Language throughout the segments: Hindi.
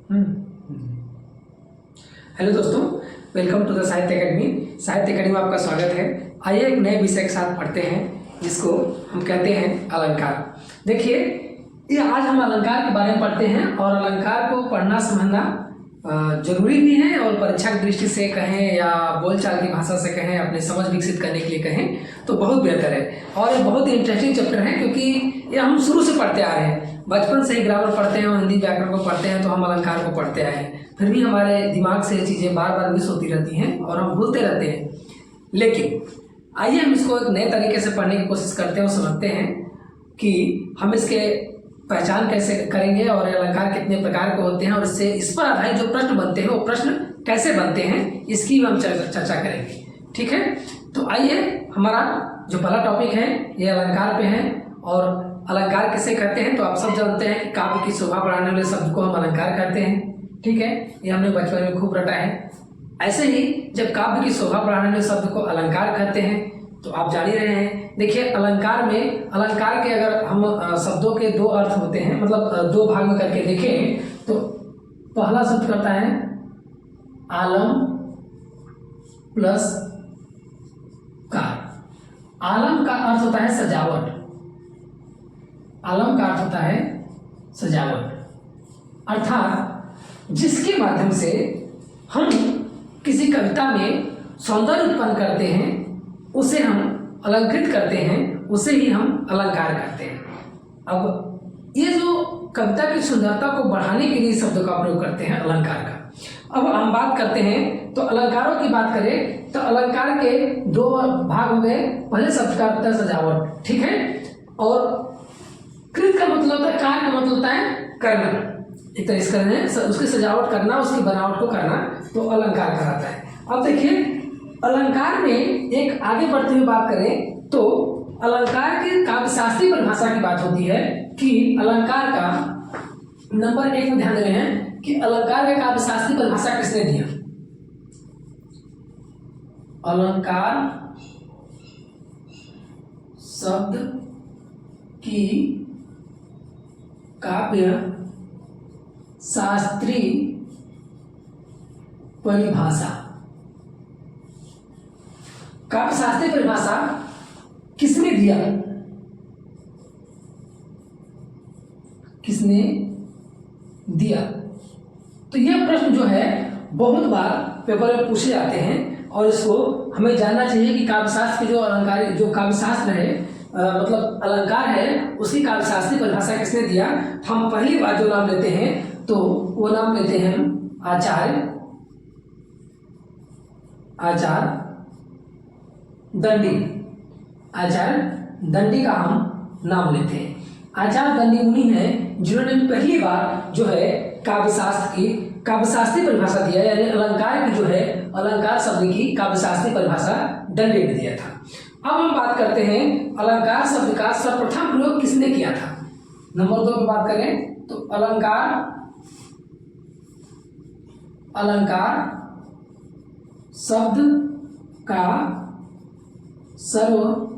हेलो दोस्तों, वेलकम टू द साहित्य अकेडमी। साहित्य अकेडमी में आपका स्वागत है। आइए एक नए विषय के साथ पढ़ते हैं जिसको हम कहते हैं अलंकार। देखिए, ये आज हम अलंकार के बारे में पढ़ते हैं और अलंकार को पढ़ना समझना जरूरी भी है और परीक्षा की दृष्टि से कहें या बोलचाल की भाषा से कहें, अपने समझ विकसित करने के लिए कहें तो बहुत बेहतर है। और ये बहुत ही इंटरेस्टिंग चैप्टर है क्योंकि ये हम शुरू से पढ़ते आ रहे हैं। बचपन से ही ग्रामर पढ़ते हैं और हिंदी व्याकरण को पढ़ते हैं तो हम अलंकार को पढ़ते आए हैं। फिर भी हमारे दिमाग से चीज़ें बार बार मिस होती रहती हैं और हम भूलते रहते हैं। लेकिन आइए हम इसको एक नए तरीके से पढ़ने की कोशिश करते हैं और समझते हैं कि हम इसके पहचान कैसे करेंगे और अलंकार कितने प्रकार के होते हैं और इससे इस पर आधारित जो प्रश्न बनते हैं वो प्रश्न कैसे बनते हैं इसकी हम चर्चा करेंगे। ठीक है, तो आइए, हमारा जो पहला टॉपिक है ये अलंकार पे है। और अलंकार किसे कहते हैं तो आप सब जानते हैं कि काव्य की शोभा बढ़ाने वाले शब्द को हम अलंकार कहते हैं। ठीक है, ये हमने बचपन में खूब रटा है। ऐसे ही जब काव्य की शोभा बढ़ाने वाले शब्द को अलंकार कहते हैं तो आप जान ही रहे हैं। देखिए, अलंकार के अगर हम शब्दों के दो अर्थ होते हैं, मतलब दो भाग में करके देखें तो पहला शब्द करता है आलम प्लस कार। आलम का अर्थ होता है सजावट। आलम का अर्थ होता है सजावट, अर्थात जिसके माध्यम से हम किसी कविता में सौंदर्य उत्पन्न करते हैं उसे हम अलंकृत करते हैं, उसे ही हम अलंकार करते हैं। अब ये जो कविता की सुंदरता को बढ़ाने के लिए शब्द का प्रयोग करते हैं अलंकार का। अब हम बात करते हैं तो अलंकारों की बात करें तो अलंकार के दो भाग हो गए। पहले शब्द का अर्थ है सजावट, ठीक है, और कृत का मतलब होता है, कार का मतलब होता है करना। एक तरह से उसकी सजावट करना, उसकी बनावट को करना, तो अलंकार कहलाता है। अब देखिए, अलंकार में एक आगे बढ़ते हुए बात करें तो अलंकार की काव्यशास्त्रीय परिभाषा की बात होती है कि अलंकार का नंबर 1 में ध्यान दे रहे हैं कि अलंकार का काव्यशास्त्रीय परिभाषा किसने दिया। अलंकार शब्द की काव्य शास्त्रीय परिभाषा। काव्य शास्त्रीय परिभाषा किसने दिया? किसने दिया? तो यह प्रश्न जो है बहुत बार पेपर में पूछे जाते हैं और इसको हमें जानना चाहिए कि काव्यशास्त्र के जो काव्यशास्त्र है, मतलब अलंकार है, उसकी काव्यशास्त्रीय परिभाषा किसने दिया। हम पहली बार जो नाम लेते हैं तो वो नाम लेते हैं आचार्य दंडी। आचार्य दंडी का हम नाम लेते हैं। आचार्य दंडी मुनि हैं जिन्होंने पहली बार जो है काव्यशास्त्रीय परिभाषा दिया, यानी अलंकार की जो है, अलंकार शब्द की काव्यशास्त्रीय परिभाषा दंडी ने दिया था। अब हम बात करते हैं अलंकार शब्द का सर्वप्रथम प्रयोग किसने किया था। नंबर 2 की बात करें तो अलंकार शब्द का सर्वप्रथम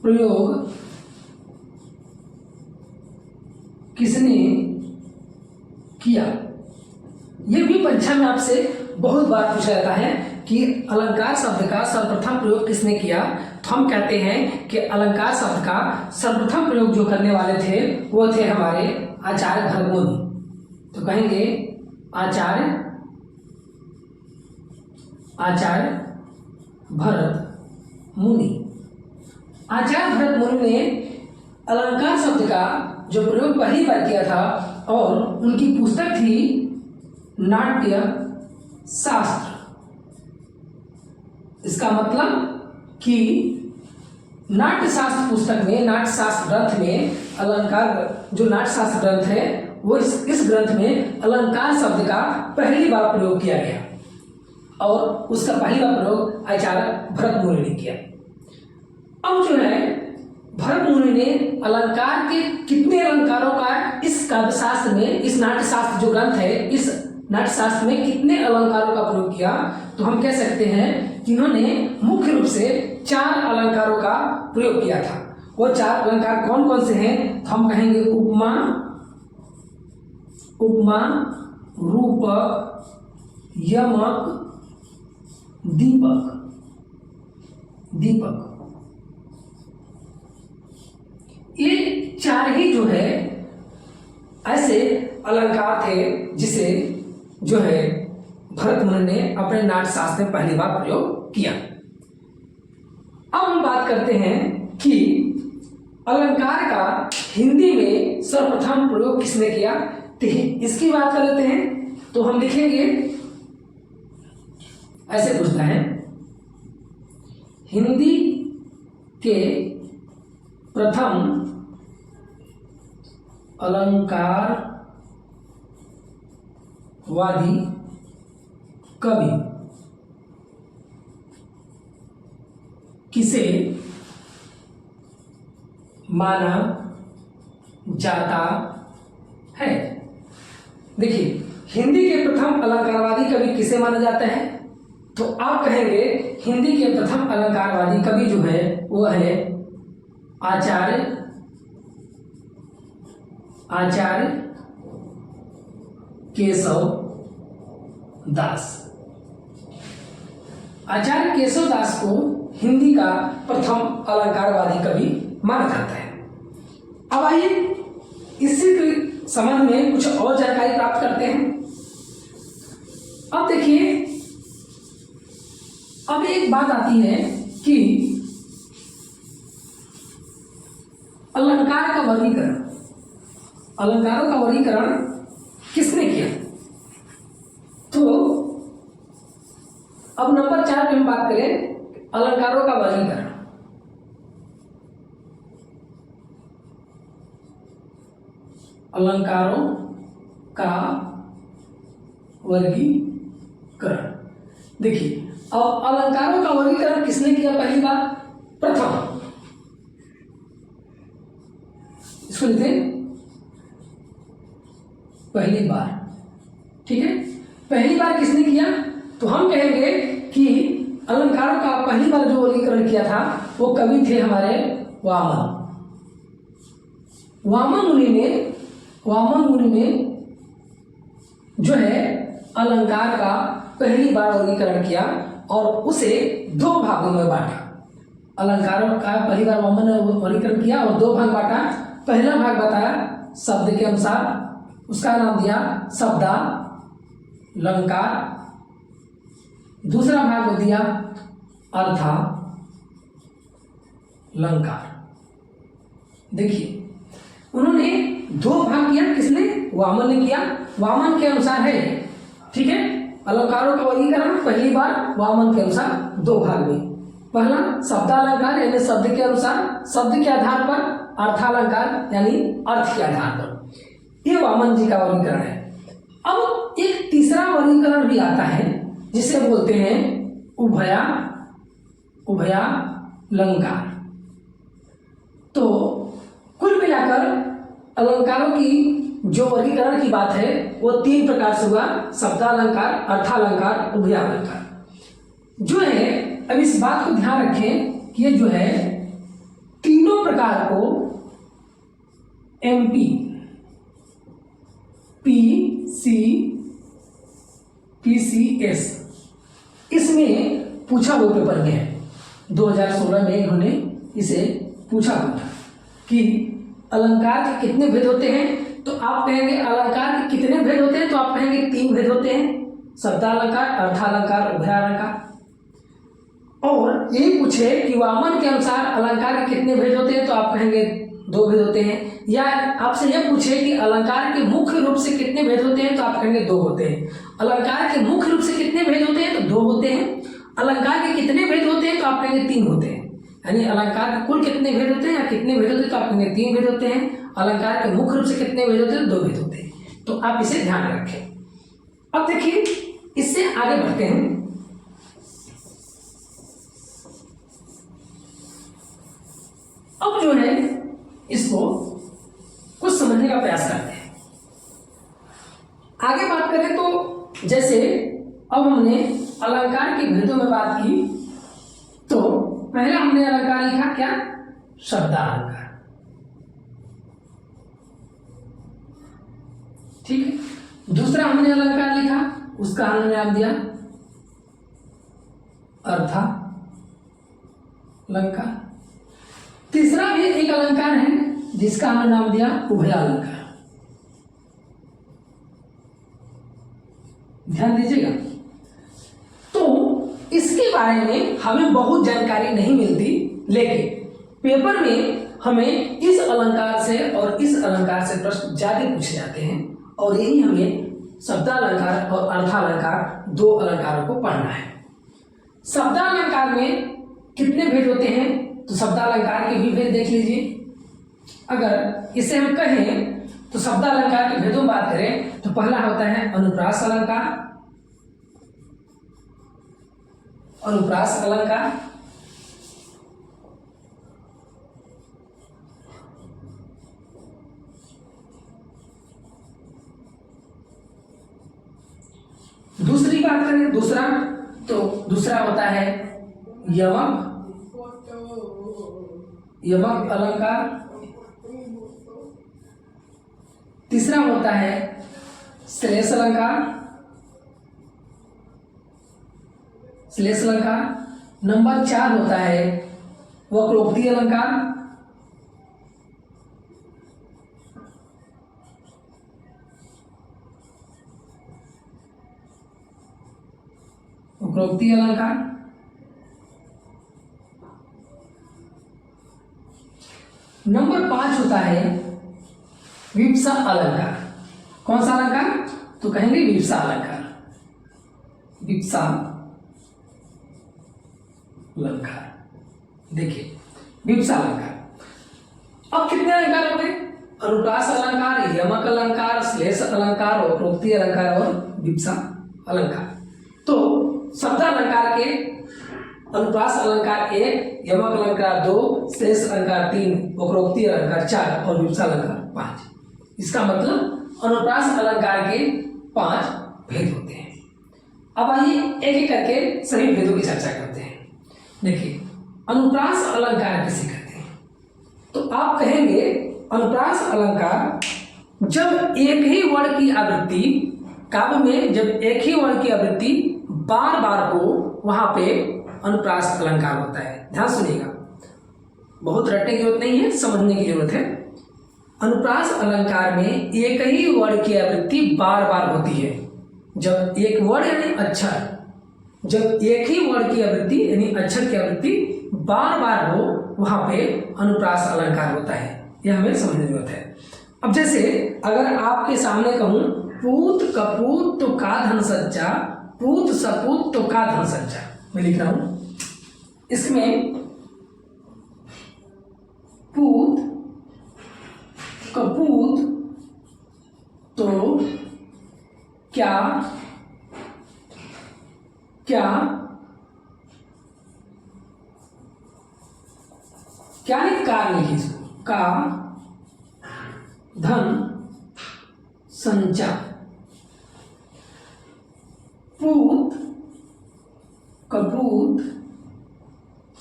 प्रयोग किसने किया। यह भी परीक्षा में आपसे बहुत बार पूछा जाता है कि अलंकार शब्द का सर्वप्रथम प्रयोग किसने किया। तो हम कहते हैं कि अलंकार शब्द का सर्वप्रथम प्रयोग जो करने वाले थे वो थे हमारे आचार्य भरत मुनि। तो कहेंगे आचार्य भरत मुनि। आचार्य भरत मुनि ने अलंकार शब्द का जो प्रयोग पहली बार किया था और उनकी पुस्तक थी नाट्य शास्त्र। इसका मतलब कि नाट्य शास्त्र पुस्तक में, नाट्य शास्त्र ग्रंथ में अलंकार, जो नाट्य शास्त्र ग्रंथ है वो इस ग्रंथ में अलंकार शब्द का पहली बार प्रयोग किया गया और उसका पहली बार प्रयोग आचार्य भरत मुनि ने किया। अब जो है, भरत मुनि ने अलंकार के कितने अलंकारों का इस काव्यशास्त्र में, इस नाट्य शास्त्र जो ग्रंथ है, इस नाट्य शास्त्र में कितने अलंकारों का प्रयोग किया। तो हम कह सकते हैं कि इन्होंने मुख्य रूप से 4 अलंकारों का प्रयोग किया था। वो 4 अलंकार कौन कौन से हैं? तो हम कहेंगे उपमा, उपमा, रूपक, यमक, दीपक, दीपक। ये 4 ही जो है ऐसे अलंकार थे जिसे जो है भरत मुनि ने अपने नाट्य शास्त्र में पहली बार प्रयोग किया। अब हम बात करते हैं कि अलंकार का हिंदी में सर्वप्रथम प्रयोग किसने किया, तो इसकी बात कर लेते हैं। तो हम लिखेंगे, ऐसे पूछता है, हिंदी के प्रथम अलंकारवादी कवि किसे माना जाता है? देखिए, हिंदी के प्रथम अलंकारवादी कवि किसे माना जाता है? तो आप कहेंगे हिंदी के प्रथम अलंकारवादी कवि जो है वो है आचार्य केशव दास। आचार्य केशव दास को हिंदी का प्रथम अलंकारवादी कवि माना जाता है। अब आइए इसी के संबंध में कुछ और जानकारी प्राप्त करते हैं। अब देखिए, अब एक बात आती है कि अलंकार का वर्गीकरण, अलंकारों का वर्गीकरण किसने किया? तो अब नंबर 4 पे हम बात करें अलंकारों का वर्गीकरण। अलंकारों का वर्गीकरण, देखिए, अब अलंकारों का वर्गीकरण किसने किया पहली बार? प्रथम, इसको लिखते हैं पहली बार। ठीक है, पहली बार किसने किया? तो हम कहेंगे कि अलंकारों का पहली बार जो वर्गीकरण किया था वो कवि थे हमारे वामन। वामन मुनि ने जो है अलंकार का पहली बार वर्गीकरण किया और उसे 2 भागों में बांटा। अलंकारों का पहली बार वामन ने वर्गीकरण किया और 2 भाग बांटा। पहला भाग बताया शब्द के अनुसार, उसका नाम दिया शब्दालंकार। दूसरा भाग दिया अर्थालंकार। देखिए, उन्होंने 2 भाग किया, किसने? वामन ने किया। वामन के अनुसार है, ठीक है, अलंकारों का वर्गीकरण पहली बार वामन के अनुसार 2 भाग में। पहला शब्दालंकार यानी शब्द के अनुसार, शब्द के आधार पर, अर्थालंकार यानी अर्थ के आधार पर। ये वामन जी का वर्गीकरण है। अब एक तीसरा वर्गीकरण भी आता है जिसे बोलते हैं उभयालंकार। तो कुल मिलाकर अलंकारों की जो वर्गीकरण की बात है वो 3 प्रकार से हुआ, शब्दालंकार, अर्थालंकार, उभयालंकार। जो है, अब इस बात को ध्यान रखें कि ये जो है तीनों प्रकार को MP, PCS इसमें पूछा हुआ पेपर में है। 2016 में इन्होंने इसे पूछा हुआ था कि अलंकार के कितने भेद होते हैं। तो आप कहेंगे अलंकार के कितने भेद होते हैं? तो आप कहेंगे 3 भेद होते हैं, शब्दालंकार, अर्थालंकार, उभयालंकार। और ये पूछे कि वामन के अनुसार अलंकार के कितने भेद होते हैं? तो आप कहेंगे 2 भेद होते हैं। या आपसे यह पूछे कि अलंकार के मुख्य रूप से कितने भेद होते हैं? तो आप कहेंगे 2 होते हैं। अलंकार के मुख्य रूप से कितने भेद होते हैं? तो 2 होते हैं। अलंकार के कितने भेद होते हैं? तो आप कहेंगे 3 होते हैं। यानी अलंकार के कुल कितने भेद होते हैं या कितने भेद होते हैं? तो आप कहेंगे 3 भेद होते हैं। अलंकार के मुख्य रूप से कितने भेद होते हैं? 2 भेद होते हैं। तो आप इसे ध्यान रखें। अब देखिए, इससे आगे बढ़ते हैं। अब जो है इसको कुछ समझने का प्रयास करते हैं। आगे बात करें तो जैसे अब हमने अलंकार के भेदों में बात की, तो पहला हमने अलंकार लिखा क्या? शब्दालंकार। ठीक है। दूसरा हमने अलंकार लिखा, उसका हमने नाम दिया अर्थालंकार। तीसरा भी एक अलंकार है जिसका हमने नाम दिया उभयालंकार। ध्यान दीजिएगा। तो इसके बारे में हमें बहुत जानकारी नहीं मिलती, लेकिन पेपर में हमें इस अलंकार से और इस अलंकार से प्रश्न ज्यादा पूछे जाते हैं, और यही हमें शब्दालंकार और अर्थालंकार दो अलंकारों को पढ़ना है। शब्दालंकार में कितने भेद होते हैं, तो शब्दालंकार के भी भेद देख लीजिए। अगर इसे हम कहें तो शब्दालंकार के भेदों में बात करें तो पहला होता है अनुप्रास अलंकार। अनुप्रास अलंकार दूसरी बात करें दूसरा, तो दूसरा होता है यमक अलंकार। तीसरा होता है श्लेष अलंकार। श्लेष अलंकार। नंबर 4 होता है वक्रोक्ति अलंकार। वक्रोक्ति अलंकार। नंबर 5 होता है विवक्षा अलंकार। कौन सा अलंकार, तो कहेंगे विवक्षा अलंकार। विवक्षा अलंकार। देखिए विवक्षा अलंकार। अब कितने अलंकार हो गए, अनुप्रास अलंकार, यमक अलंकार, श्लेष अलंकार, वक्रोक्ति अलंकार और विवक्षा अलंकार। तो शब्दालंकार के अनुप्रास अलंकार 1, यमक अलंकार 2, श्लेष अलंकार 3, वक्रोक्ति अलंकार 4 और विवक्षा अलंकार 5। इसका मतलब अनुप्रास अलंकार के 5 भेद होते हैं। अब आइए एक एक करके सभी भेदों की चर्चा करते हैं। देखिए अनुप्रास अलंकार किसे कहते हैं, तो आप कहेंगे अनुप्रास अलंकार जब एक ही वर्ण की आवृत्ति, काव्य में जब एक ही वर्ण की आवृत्ति बार बार हो, वहां पे अनुप्रास अलंकार होता है। ध्यान सुनिएगा, बहुत रटने की जरूरत नहीं है, समझने की जरूरत है। अनुप्रास अलंकार में एक ही वर्ण की आवृत्ति बार बार होती है। जब एक वर्ण यानी अक्षर, जब एक ही वर्ण की आवृत्ति यानी अक्षर की आवृत्ति बार बार हो, वहां पे अनुप्रास अलंकार होता है। यह हमें समझने की जरूरत है। अब जैसे अगर आपके सामने कहूं पूत कपूत तो का धन सच्चा, पूत सपूत तो का धन सच्चा, मैं लिख रहा हूं। इसमें पूत कपूत तो क्या क्या क्या नहीं कार लिखी इसको, का धन संचा, पूत कपूत,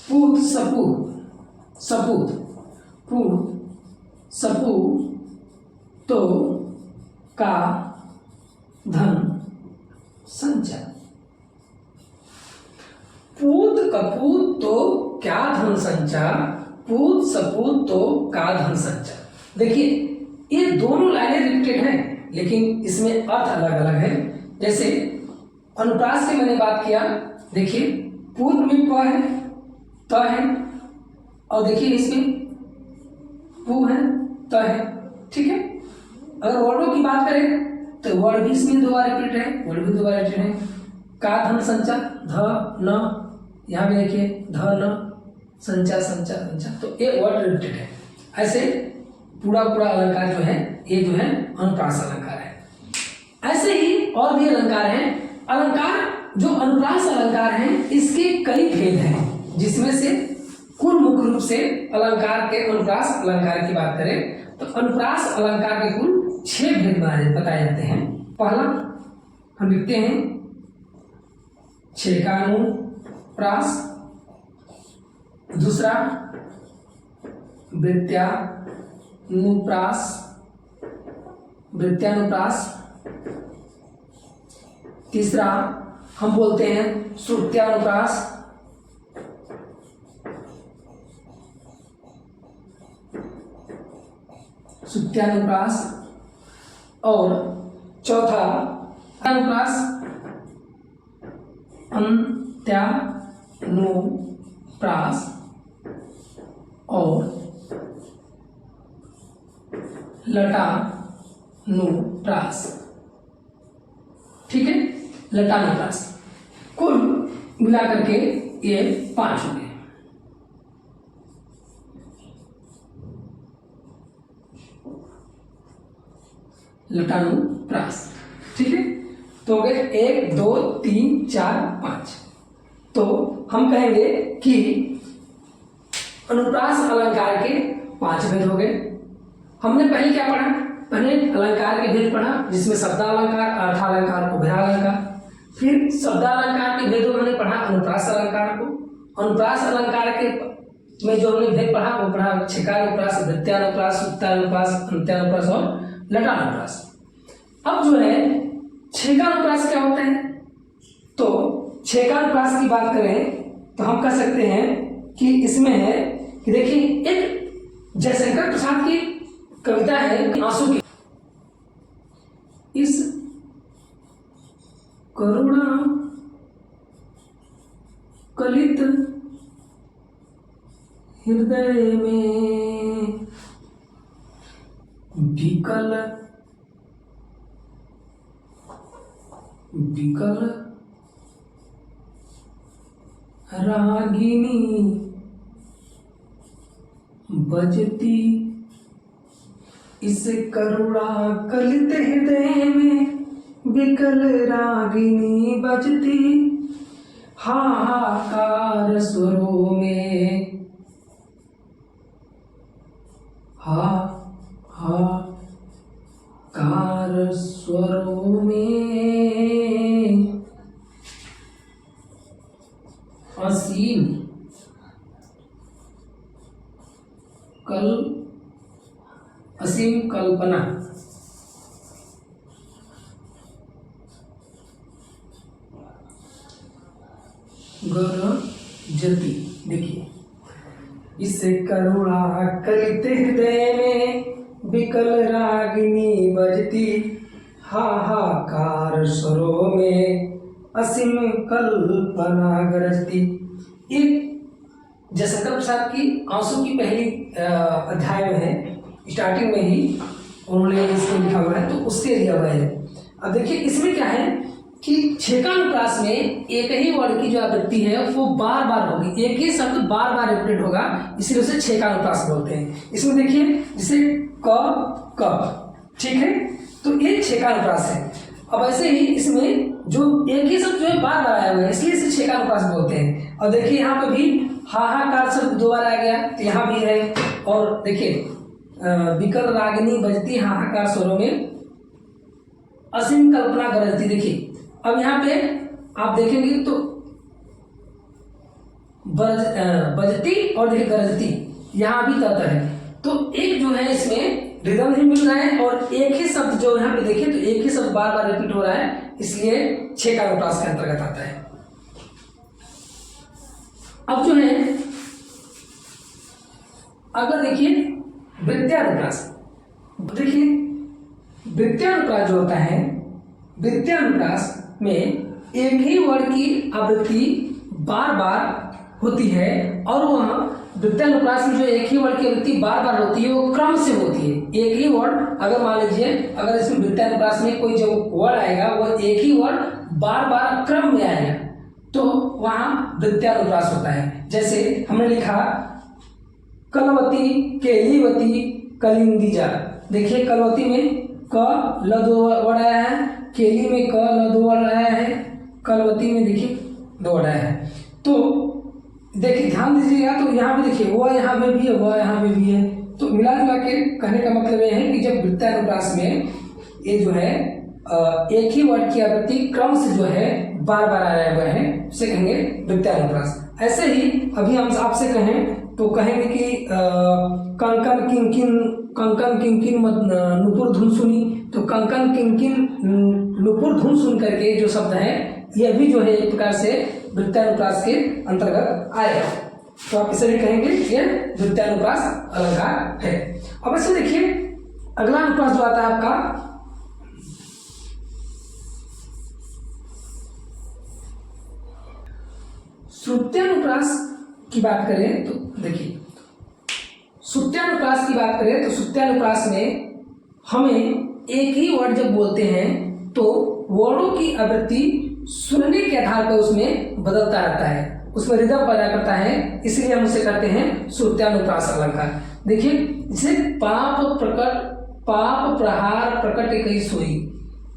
पूत सपूत, सपूत, पूत सपूत तो का धन संचा। पूत कपूत तो क्या धन संचा, पूत सपूत तो का धन संचा। देखिए ये दोनों लाइनें रिपीटेड हैं, लेकिन इसमें अर्थ अलग अलग है। जैसे अनुप्रास की मैंने बात किया, देखिए पूर्व में प है, त है, और देखिए इसमें पू है, त है। ठीक है। अगर वर्णों की बात करें तो वर्ण भी इसमें 2 बार रिपीट है, वर्ण भी 2 बार रिपीट है। का धन संचा, ध न, यहाँ भी देखिए ध न, संचा संचा संचा, तो ये वर्ड रिपीटेड है। ऐसे पूरा अलंकार जो है ये जो है अनुप्रास अलंकार है। ऐसे ही और भी अलंकार हैं। अलंकार जो अनुप्रास अलंकार हैं इसके कई भेद हैं, जिसमें से कुल मुख्य रूप से अलंकार के अनुप्रास अलंकार की बात करें तो अनुप्रास अलंकार के कुल 6 भेद बताए जाते हैं। पहला हम लिखते हैं 6 का अनुप्रास, दूसरा वृत्यानुप्रास, वृत्यानुप्रास। तीसरा हम बोलते हैं श्रुत्यानुप्रास, श्रुत्यानुप्रास। और चौथा अनुप्रास, अंत्यानुप्रास। और लटानुप्रास। ठीक है, लटानुप्रास। कुल मिलाकर के ये 5 हो गए। लटानुप्रास। ठीक है, तो हो गए 1 2 3 4 5। तो हम कहेंगे कि अनुप्रास अलंकार के 5 भेद हो गए। हमने पहले क्या पढ़ा? पहले अलंकार के भेद पढ़ा, जिसमें शब्दालंकार, अर्थालंकार, उभयालंकार। फिर शब्दालंकार के भेदों में हमने पढ़ा अनुप्रास अलंकार को। अनुप्रास अलंकार के में जो हमने भेद पढ़ा वो पढ़ा छेकानुप्रास, वृत्यानुप्रास, श्रुत्यानुप्रास, अंत्यानुप्रास और लटानुप्रास। अब जो है छेकानुप्रास क्या होता है? तो छेकानुप्रास की बात करें तो हम कह सकते हैं कि इसमें है कि देखिए, एक जयशंकर प्रसाद की कविता है आंसू की। इस करुणा कलित हृदय में विकल विकल रागिनी बजती, इस करुणा कलित हृदय में विकल रागिनी बजती, हाहाकार स्वरों में, हाहाकार स्वरों में असीम असीम कल्पना। गरजती। देखिए, इस करुणा कलित हृदय में विकल रागिनी बजती, हाहाकार स्वरों में असीम कल्पना गरजती। एक जयशंकर प्रसाद की आंसू की पहली अध्याय में है, स्टार्टिंग में ही उन्होंने इसको लिखा हुआ है, तो उससे लिया हुआ है। अब देखिए, इसमें क्या है कि छेकानुप्रास में एक ही वर्ड की जो आवृत्ति है वो बार बार होगी, एक ही शब्द बार बार रिपीट होगा, इसलिए उसे छेकानुप्रास बोलते हैं। इसमें देखिए, जैसे क कप, ठीक है, तो ये छेकानुप्रास है। अब ऐसे ही इसमें जो एक ही शब्द जो है बार बार आया हुआ है, इसलिए इसे छेकानुप्रास बोलते हैं। और देखिए, यहाँ पे भी हाहाकार शब्द 2 बार आ गया, तो यहाँ भी है। और देखिए, विकल रागिनी बजती, हाहाकार स्वरों में असीम कल्पना गरजती। देखिए, अब यहाँ पे आप देखेंगे तो बजती और देखिए गरजती, यहाँ भी तत है। तो एक जो है इसमें रिदम नहीं मिल रहा है, और एक ही शब्द जो यहाँ पे देखिए तो एक ही शब्द बार बार रिपीट हो रहा है, इसलिए छेकानुप्रास के अंतर्गत आता है। अब जो है अगर देखिए वृत्यानुप्रास, देखिए वृत्यानुप्रास जो होता है, वृत्यानुप्रास में एक ही वर्ड की आवृत्ति बार बार होती है, और वह वृत्यानुप्रास में जो एक ही वर्ड की आवृत्ति बार बार होती है वो क्रम से होती है। एक ही वर्ड, अगर मान लीजिए अगर इसमें वृत्यानुप्रास में कोई जो वर्ड आएगा वो एक ही वर्ड बार बार क्रम में आएगा, तो वहाँ वृत्यानुप्रास होता है। जैसे हमने लिखा कलवती, केलीवती, कलिंदीजा। देखिए, कलवती में क ल 2 वर्ड आया है, केली में क ल 2 वर्ड आया है, कलवती में देखिए 2 वर्ड आया है। तो देखिए, ध्यान दीजिएगा, तो यहाँ पे देखिए वह यहाँ पे भी है, वह यहाँ पे भी है। तो मिला जुला के कहने का मतलब यह है कि जब वृत्तानुप्रास में ये जो है एक ही वर्ड की आवृत्ति क्रम से जो है बार बार आया हुआ है, उसे कहेंगे वृत्तानुप्रास। ऐसे ही अभी हम आपसे कहें तो कहेंगे कि कंकन किंकिन नुपुर धुन सुनी, तो कंकन किंकिन नुपुर धुन सुन करके जो शब्द है यह भी जो है एक प्रकार से वृत्तानुप्रास के अंतर्गत आएगा। तो आप इसे भी कहेंगे ये वृत्तानुप्रास अलंकार है। अब ऐसे देखिए अगला अनुप्रास जो आता है आपका श्रुत्यानुप्रास की बात करें तो देखिए श्रुत्यानुप्रास की बात करें तो श्रुत्यानुप्रास में हमें एक ही वर्ड जब बोलते हैं तो वर्णों की आवृत्ति सुनने के आधार पर उसमें बदलता रहता है, उसमें रिदम पैदा करता है, इसलिए हम उसे कहते हैं श्रुत्यानुप्रास अलंकार। देखिए जैसे पाप प्रहार प्रकट कई सोई,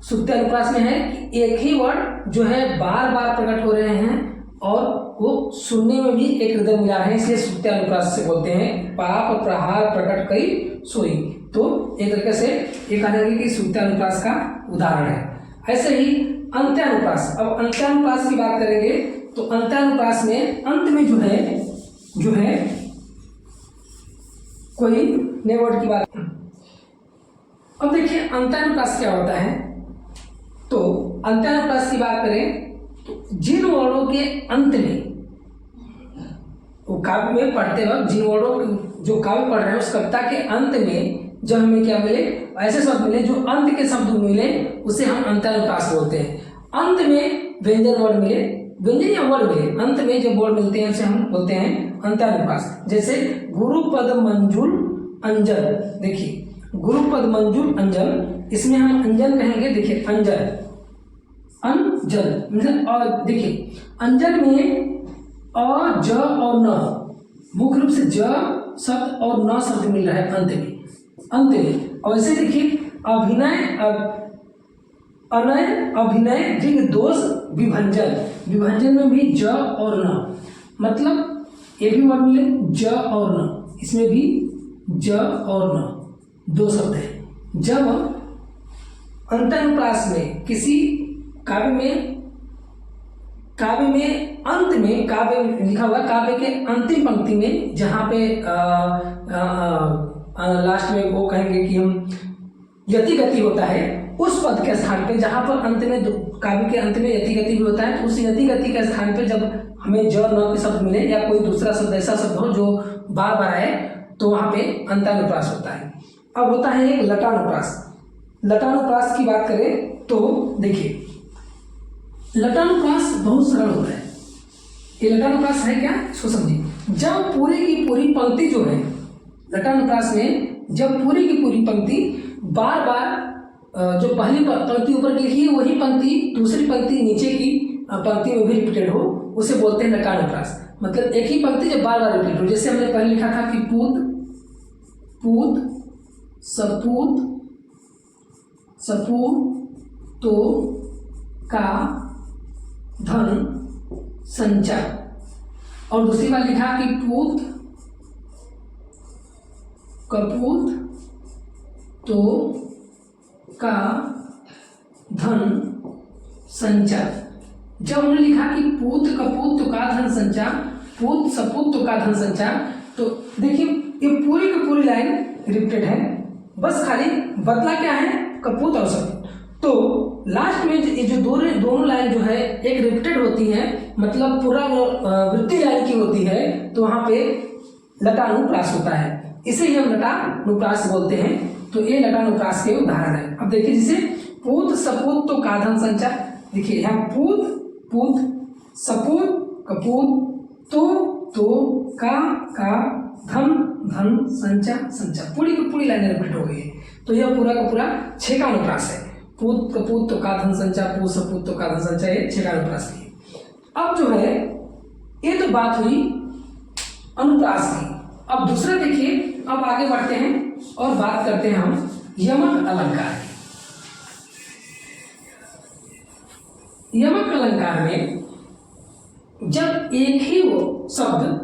श्रुत्यानुप्रास में है कि एक ही वर्ड जो है बार बार प्रकट हो रहे हैं और वो सुनने में भी एक रिदम मिला है, इसलिए श्रुत्यानुप्रास से बोलते हैं पाप प्रहार प्रकट कई सोई। तो एक तरीके से ये कहा जाएगा कि श्रुत्यानुप्रास का उदाहरण है। ऐसे ही अंत्यानुप्रास, अब अंत्यानुप्रास की बात करेंगे तो अंत्यानुप्रास में अंत में जो है कोई नए वर्ड की बात। अब देखिए अंत्यानुप्रास क्या होता है, तो अंत्यानुप्रास की बात करें तो जिन वर्णों के अंत में वो काव्य में पढ़ते वक्त जिन वर्णों जो काव्य पढ़ रहे हैं उस कविता के अंत में जब हमें क्या मिले, ऐसे शब्द मिले जो अंत के शब्द मिले उसे हम अंत्यानुप्रास बोलते हैं। अंत में व्यंजन वर्ड मिले, व्यंजन या वर्ड मिले, अंत में जब वर्ड मिलते हैं उसे हम बोलते हैं अंत्यानुप्रास। जैसे गुरुपद मंजुल अंजन, देखिए गुरुपद मंजुल अंजन, इसमें हम अंजन कहेंगे। देखिए अंजन मतलब और देखिए अंजन में अ ज और न, मुख्य रूप से ज शब्द और न शब्द मिल रहा है अंत में। और ऐसे देखिए अभिनय ऋग दोष विभंजन में भी ज और न, मतलब ये भी वर्ड मिले ज और न, इसमें भी ज और न दो शब्द है। जब अंत्यानुप्रास में किसी काव्य में अंत में काव्य लिखा हुआ, काव्य के अंतिम पंक्ति में जहाँ पे लास्ट में वो कहेंगे कि हम यति गति होता है, उस पद के स्थान पे जहाँ पर अंत में काव्य के अंत में यति गति भी होता है, तो उस यति गति के स्थान पे जब हमें ज न के शब्द मिले या कोई दूसरा शब्द ऐसा शब्द हो जो बार बार आए तो वहाँ पे अंत्यानुप्रास होता है। अब होता है एक लटानुप्रास। लटानुप्रास की बात करें तो देखिए लटानुप्रास बहुत सरल होता है। ये लटानुप्रास है क्या, इसको समझिए। जब पूरी की पूरी पंक्ति जो है लटानुप्रास में, जब पूरी की पूरी पंक्ति बार बार जो पहली पंक्ति ऊपर की लिखी है वही पंक्ति दूसरी पंक्ति नीचे की पंक्ति में भी रिपीटेड हो, उसे बोलते हैं लटानुप्रास। मतलब एक ही पंक्ति जब बार बार रिपीट हो, जैसे हमने पहले लिखा था कि पूत सपूत तो का धन संचा, और दूसरी बार लिखा कि पूत कपूत तो का धन संचा। जब हमने लिखा कि पूत कपूत तो का धन संचा, पूत सपूत तो का धन संचा, तो देखिए ये पूरी की पूरी लाइन रिपीटेड है, बस खाली बदला क्या है कपूत और सपूत। तो लास्ट में ये जो दोनों लाइन जो है एक रिपीटेड होती है, मतलब पूरा वृत्ति लाइन की होती है, तो वहाँ पे लटानुप्रास होता है, इसे ही हम लटानुप्रास बोलते हैं। तो ये लटानुप्रास के उदाहरण है। अब देखिए जैसे पूत सपूत तो का धन संचा, देखिए यहाँ पूत सपूत कपूत तो का धन संचा पूरी की पूरी लाइन रिपीट हो गई है। तो यह पूरा का पूरा 6 का अनुप्रास है। पूत कपूत तो का धन संचा, पूत सपूत तो का धन संचा, ये 6 का अनुप्रास की। अब जो है ये तो बात हुई अनुप्रास की। अब दूसरा देखिए, अब आगे बढ़ते हैं और बात करते हैं हम यमक अलंकार की। यमक अलंकार में जब एक ही वो शब्द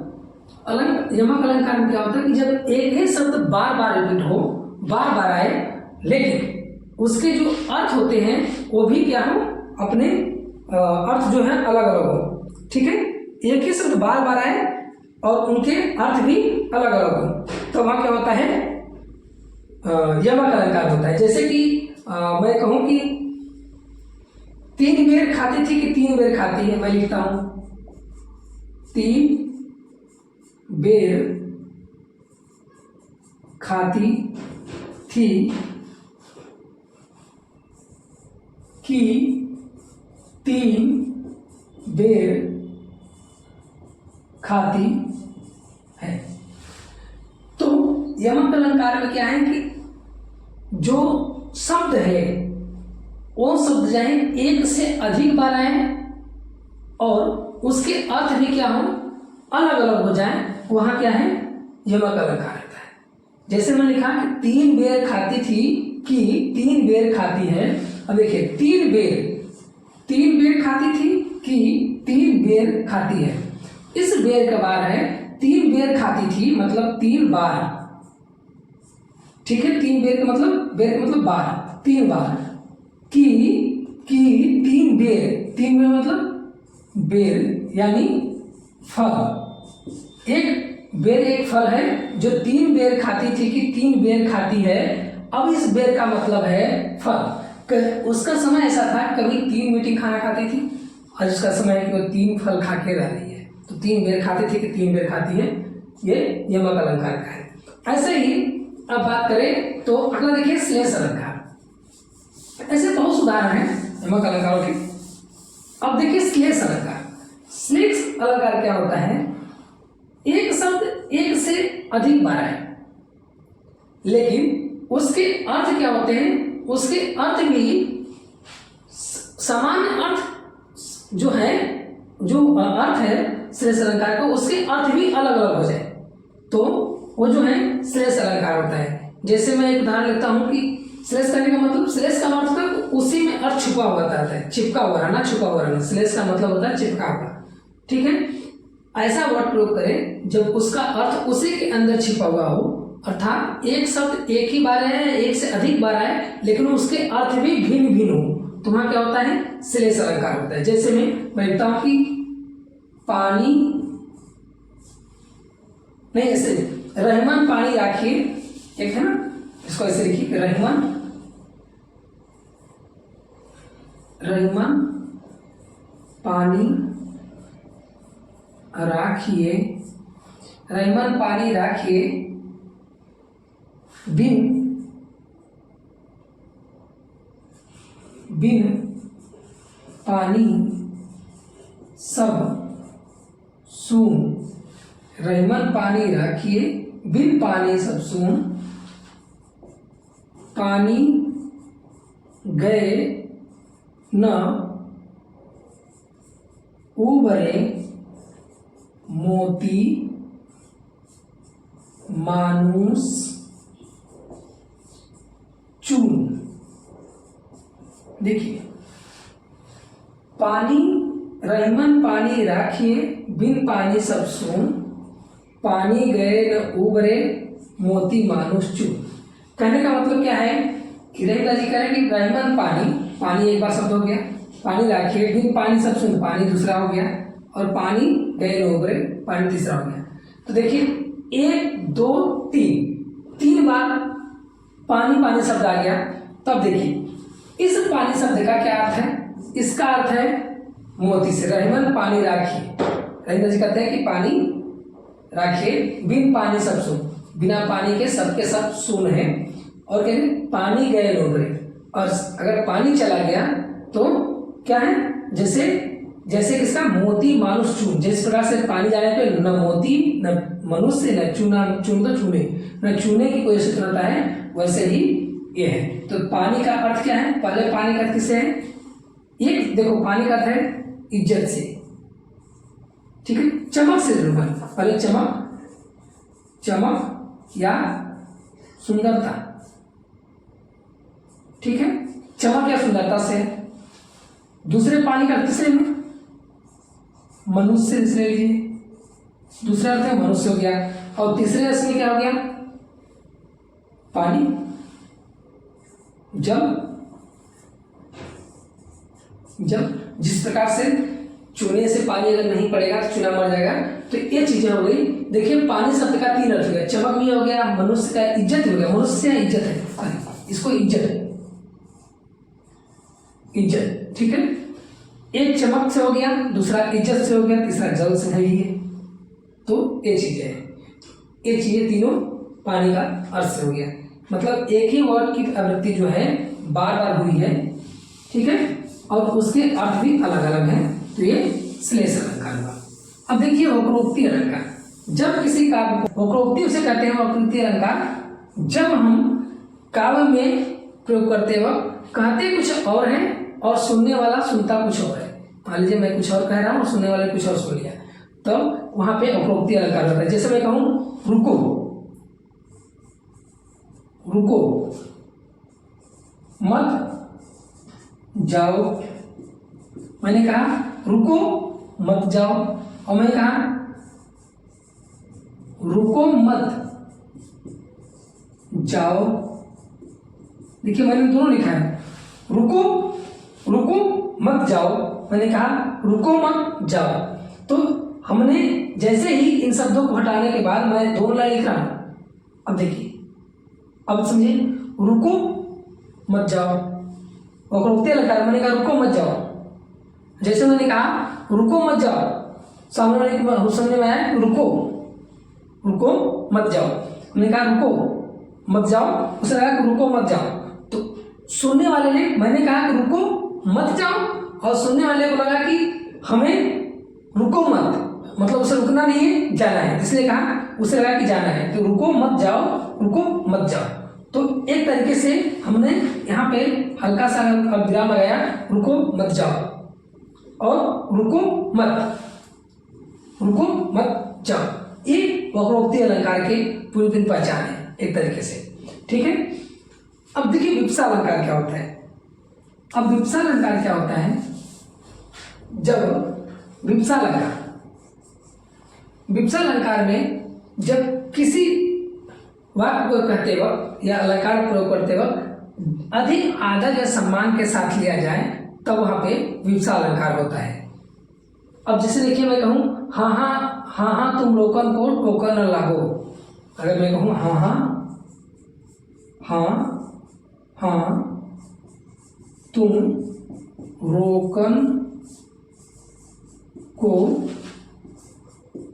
यमक अलंकार में क्या होता है कि जब एक ही शब्द बार बार रिपीट हो, बार बार आए, लेकिन उसके जो अर्थ होते हैं वो भी क्या हो, अपने अर्थ जो है अलग अलग हो। ठीक है, एक ही शब्द बार बार आए और उनके अर्थ भी अलग अलग हो तो वहाँ क्या होता है, यमक अलंकार होता है। जैसे कि मैं कहूँ कि 3 बेर खाती थी कि 3 बेर खाती है, मैं लिखता हूँ 3 बेर खाती थी कि 3 बेर खाती है। तो यमक अलंकार में क्या है कि जो शब्द है वो शब्द चाहे एक से अधिक बार आए और उसके अर्थ भी क्या हो, अलग अलग हो जाए, वहां क्या है, यमक अलंकार रहता है। जैसे मैंने लिखा कि 3 बेर खाती थी कि 3 बेर खाती है। अब देखिए 3 बेर खाती थी कि 3 बेर खाती है। इस बेर का बार है, 3 बेर खाती थी मतलब 3 बार, ठीक है। 3 बेर का मतलब, बेर का मतलब बार, 3 बार कि 3 बेर मतलब बेर यानी फल। एक बेर एक फल है जो 3 बेर खाती थी कि 3 बेर खाती है। अब इस बेर का मतलब है फल। उसका समय ऐसा था कभी 3 मीठी खाना खाती थी और इसका समय है कि वो 3 फल खा के रह रही है, तो 3 बेर खाती थी कि 3 बेर खाती है, ये यमक अलंकार का है। ऐसे ही अब बात करें तो अगला देखिए श्लेष अलंकार। ऐसे बहुत उदाहरण हैं यमक अलंकारों के। अब देखिए श्लेष अलंकार। श्लेष अलंकार क्या होता है, एक शब्द एक से अधिक बार है लेकिन उसके अर्थ क्या होते हैं, उसके अर्थ भी सामान्य अर्थ जो है, जो अर्थ है श्लेष अलंकार का, उसके अर्थ भी अलग अलग हो जाए तो वो जो है श्लेष अलंकार होता है। जैसे मैं एक उदाहरण लेता हूं कि श्लेष करने का मतलब, श्लेष का अर्थ है उसी में अर्थ छुपा हुआ रहता है, चिपका हुआ रहना, छुपा हुआ रहना। श्लेष का मतलब होता है चिपका हुआ, ठीक है। ऐसा वर्ड प्रयोग करें जब उसका अर्थ उसी के अंदर छिपा हुआ हो, अर्थात एक शब्द एक ही बार है, एक से अधिक बार है लेकिन उसके अर्थ भी भिन्न भिन्न हो, तो वहां क्या होता है, श्लेष अलंकार होता है। जैसे मैं लिखता हूं कि पानी नहीं, ऐसे रहमान पानी राखिए, एक है ना, इसको ऐसे लिखिए रहमान पानी राखिए, रहमान पानी राखिए, बिन पानी सब सून। रहमान पानी राखिए बिन पानी सब सून, पानी गए न उबरे मोती मानुष चून। देखिए पानी, रहमान पानी राखिए बिन पानी सब सून, पानी गए न उबरे मोती मानुष चून। कहने का मतलब क्या है कि रहीला जी कह रहे हैं कि रहमान पानी, पानी एक बार शब्द हो गया, पानी राखिए बिन पानी सब सून, पानी दूसरा हो गया, और पानी गए न उबरे, पानी तीसरा हो गया। तो देखिए 1 2 3 बार पानी पानी शब्द आ गया। तब देखिए इस पानी शब्द का क्या अर्थ है, इसका अर्थ है मोती से। रहमान पानी राखिए, रहीला जी कहते हैं कि पानी राखिए बिन पानी सब सून, बिना पानी के सब सून है, और कहते पानी गए न उबरे, और अगर पानी चला गया तो क्या है, जैसे किसका, मोती मानुष चून। जिस प्रकार से पानी जाने पे न मोती न मनुष्य न चूना, चून तो चूने, न चूने की कोई सूत्र होता है, वैसे ही ये है। तो पानी का अर्थ क्या है, पहले पानी का अर्थ किससे है, एक देखो पानी का अर्थ है इज्जत से, ठीक है, चमक से जरूर पहले चमक या सुंदरता, ठीक है, चमक या सुंदरता से। दूसरे पानी का अर्थ किससे है, मनुष्य से लीजिए, दूसरा अर्थ है मनुष्य हो गया, और तीसरे अर्थ में क्या हो गया, पानी, जब जिस प्रकार से चूने से पानी अगर नहीं पड़ेगा तो चूना मर जाएगा। तो ये चीजें हो गई। देखिए पानी शब्द का 3 अर्थ हो गया, चमक भी हो गया, मनुष्य का इज्जत हो गया, मनुष्य इज्जत है, इसको इज्जत, ठीक है। एक चमक से हो गया, दूसरा इज्जत से हो गया, तीसरा जल से है ये। तो ये चीजें हैं, ये चीजें तीनों पानी का अर्थ से हो गया। मतलब एक ही वर्ड की आवृत्ति जो है बार बार हुई है, ठीक है, और उसके अर्थ भी अलग अलग हैं। तो ये श्लेष अलंकार हुआ। अब देखिए वक्रोक्ति अलंकार। जब किसी काव्य को वक्रोक्ति उसे कहते हैं, वक्रोक्ति अलंकार जब हम काव्य में प्रयोग करते वक्त कहते कुछ और हैं और सुनने वाला सुनता कुछ और है। मान लीजिए मैं कुछ और कह रहा हूँ और सुनने वाले कुछ और सुन लिया, तो वहां पे वक्रोक्ति अलंकार होता है। जैसे मैं कहूँ रुको, मत जाओ, मैंने कहा रुको मत जाओ, और मैंने कहा रुको मत जाओ। देखिए मैंने दोनों लिखा है, रुको मत जाओ, मैंने कहा रुको मत जाओ। तो हमने जैसे ही इन शब्दों को हटाने के बाद मैं दोनों लाइन लिख रहा हूं। अब देखिए, अब समझिए, रुको मत जाओ, वक्रोक्ति अलंकार, मैंने कहा रुको मत जाओ। जैसे मैंने कहा रुको मत जाओ, सामने में आया रुको मत जाओ, मैंने कहा रुको मत जाओ, उसे लगा कि रुको मत जाओ। तो सुनने वाले ने, मैंने कहा कि रुको मत जाओ, और सुनने वाले को लगा कि हमें रुको मत, मतलब उसे रुकना नहीं है, जाना है, इसलिए कहा, उसे लगा कि जाना है। तो रुको मत जाओ। तो एक तरीके से हमने यहाँ पे हल्का सा विराम लगाया, रुको मत जाओ और रुको मत जाओ। ये वक्रोक्ति अलंकार के पूरी पहचान है एक तरीके से, ठीक है। अब देखिए विप्सा अलंकार क्या होता है। अब विप्सा अलंकार क्या होता है, जब विप्सा अलंकार में जब किसी वाक्य को कहते वक्त या अलंकार प्रयोग करते वक्त अधिक आदर या सम्मान के साथ लिया जाए, तब वहां पे विप्सा अलंकार होता है। अब जैसे देखिए मैं कहूँ हाँ तुम रोकन को टोकन न लागो। अगर मैं कहूँ हाँ तुम रोकन को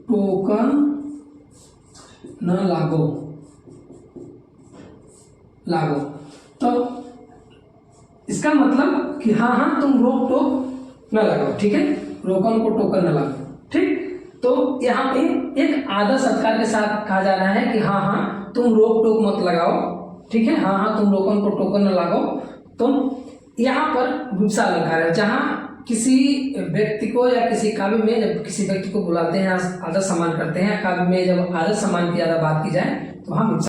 टोकन न लागो, तो इसका मतलब कि हाँ तुम रोक टोक न लगाओ, ठीक है, रोकन को टोकन न लागो, ठीक। तो यहाँ पे एक आदर सत्कार के साथ कहा जा रहा है कि हाँ तुम रोक टोक मत लगाओ, ठीक है, हाँ तुम रोकन को टोकन न लगाओ। तो यहाँ पर विप्सा अलंकार है, जहाँ किसी व्यक्ति को या किसी काव्य में जब किसी व्यक्ति को बुलाते हैं, आदर सम्मान करते हैं, काव्य में जब आदर सम्मान की ज्यादा बात की जाए तो वहाँ विप्सा